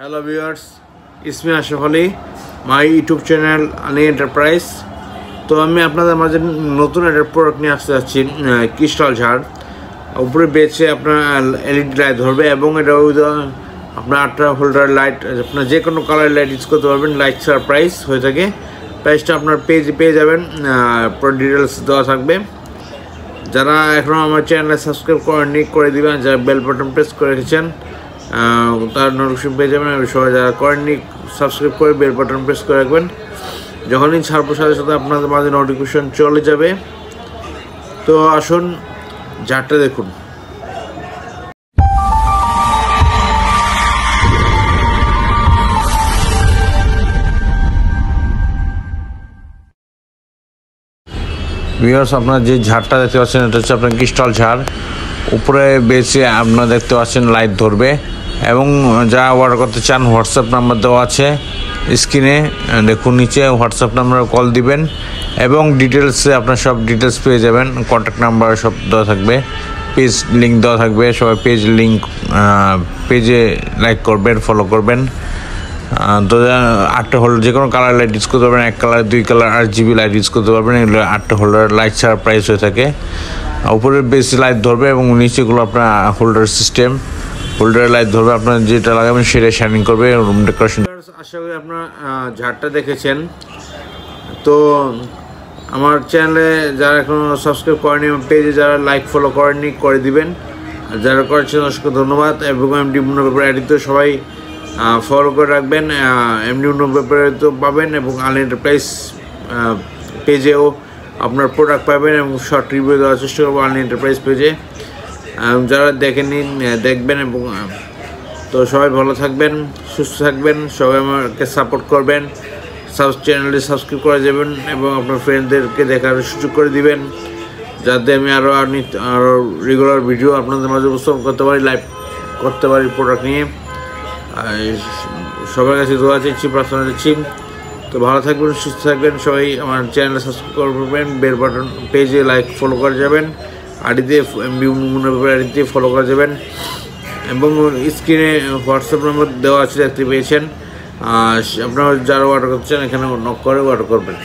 Hello viewers, it's me Ashraf Ali, my YouTube channel Ali Enterprise। তো আমি আপনাদের মাঝে নতুন একটা প্রোডাক্ট নিয়ে আসতে যাচ্ছি, ক্রিস্টাল ঝাড়। উপরে বেচে আপনার এলইডি লাইট ধরবে এবং এটা আপনার 8টা হোল্ডার লাইট, আপনার যে কোনো কালার লাইট ইউজ করতে পারবেন। লাইট ছাড়া প্রাইস হয়ে থাকে, প্রাইসটা আপনার পেজে পেয়ে যাবেন, পুরো ডিটেলস দেওয়া থাকবে। যারা এখনও আমার চ্যানেলে সাবস্ক্রাইব করেননি করে দিবেন, যারা বেল বাটন প্রেস করে রেখেছেন তার নোটিফিকেশন পেয়ে যাবেন। সবাই যারা করেননি সাবস্ক্রাইব করে বেল বাটন প্রেস করে রাখবেন, যখনই ছাড়বো সাথে সাথে আপনাদের মাঝে নোটিফিকেশন চলে যাবে। তো আসুন ঝাড়টা দেখুন। ভিউয়ার্স, আপনার যে ঝাড়টা দেখতে পাচ্ছেন এটা হচ্ছে আপনার ক্রিস্টাল ঝাড়। উপরে বেসে আপনারা দেখতে পাচ্ছেন লাইট ধরবে এবং যা অর্ডার করতে চান হোয়াটসঅ্যাপ নাম্বার দেওয়া আছে স্ক্রিনে, দেখুন নিচে হোয়াটসঅ্যাপ নাম্বারে কল দিবেন এবং ডিটেলসে আপনার সব ডিটেলস পেয়ে যাবেন। কন্ট্যাক্ট নাম্বার সব দেওয়া থাকবে, পেজ লিঙ্ক দেওয়া থাকবে। সবাই পেজ লিঙ্ক পেজে লাইক করবেন, ফলো করবেন। তো 8টা হোল্ডার যে কোনো কালার লাইট ইউজ করতে পারবেন, 1 colour 2 colour RGB light use করতে পারবেন। এগুলো 8টা হোল্ডার লাইট ছাড়া প্রাইস হয়ে থাকে। উপরে বেশি লাইট ধরবে এবং নিচেগুলো আপনার হোল্ডার সিস্টেম, হোল্ডার লাইট ধরবে। আপনার যেটা লাগাবেন সেটাই শাইনিং করবে রুম ডেকোরেশন। আশা করি আপনার ঝাড়টা দেখেছেন। তো আমার চ্যানেলে যারা এখনও সাবস্ক্রাইব করেনি, পেজে যারা লাইক ফলো করেননি করে দিবেন, যারা করেছেন অসংখ্য ধন্যবাদ। এবং এমডি মুন্না পেপার আইডিতে সবাই ফলো করে রাখবেন, এমডি মুন্না পেপারে তো পাবেন এবং আলি এন্টারপ্রাইজ পেজেও আপনার প্রোডাক্ট পাবেন এবং শর্ট রিভিউ দেওয়ার চেষ্টা করবো আলি এন্টারপ্রাইজ পেজে। যারা দেখেননি দেখবেন এবং তো সবাই ভালো থাকবেন, সুস্থ থাকবেন, সবাই আমাকে সাপোর্ট করবেন। চ্যানেলটি সাবস্ক্রাইব করে যাবেন এবং আপনার ফ্রেন্ডদেরকে দেখার সুযোগ করে দিবেন, যাতে আমি আরও রেগুলার ভিডিও আপনাদের মাঝে উপস্থাপন করতে পারি, লাইভ করতে পারি প্রোডাক্ট নিয়ে। সবার কাছে দোয়া চাইছি, প্রার্থনা চাইছি। তো ভালো থাকবেন, সুস্থ থাকবেন, সবাই আমার চ্যানেলে সাবস্ক্রাইব করবেন, বেল বাটন পেজে লাইক ফলো করে যাবেন, আইডিতে এমডি মুন্না পেপার আইডিতে ফলো করে যাবেন এবং স্ক্রিনে হোয়াটসঅ্যাপ নাম্বার দেওয়া আছে দেখতে পেয়েছেন। আপনারা যারা অর্ডার করছেন এখানে নক করে অর্ডার করবেন।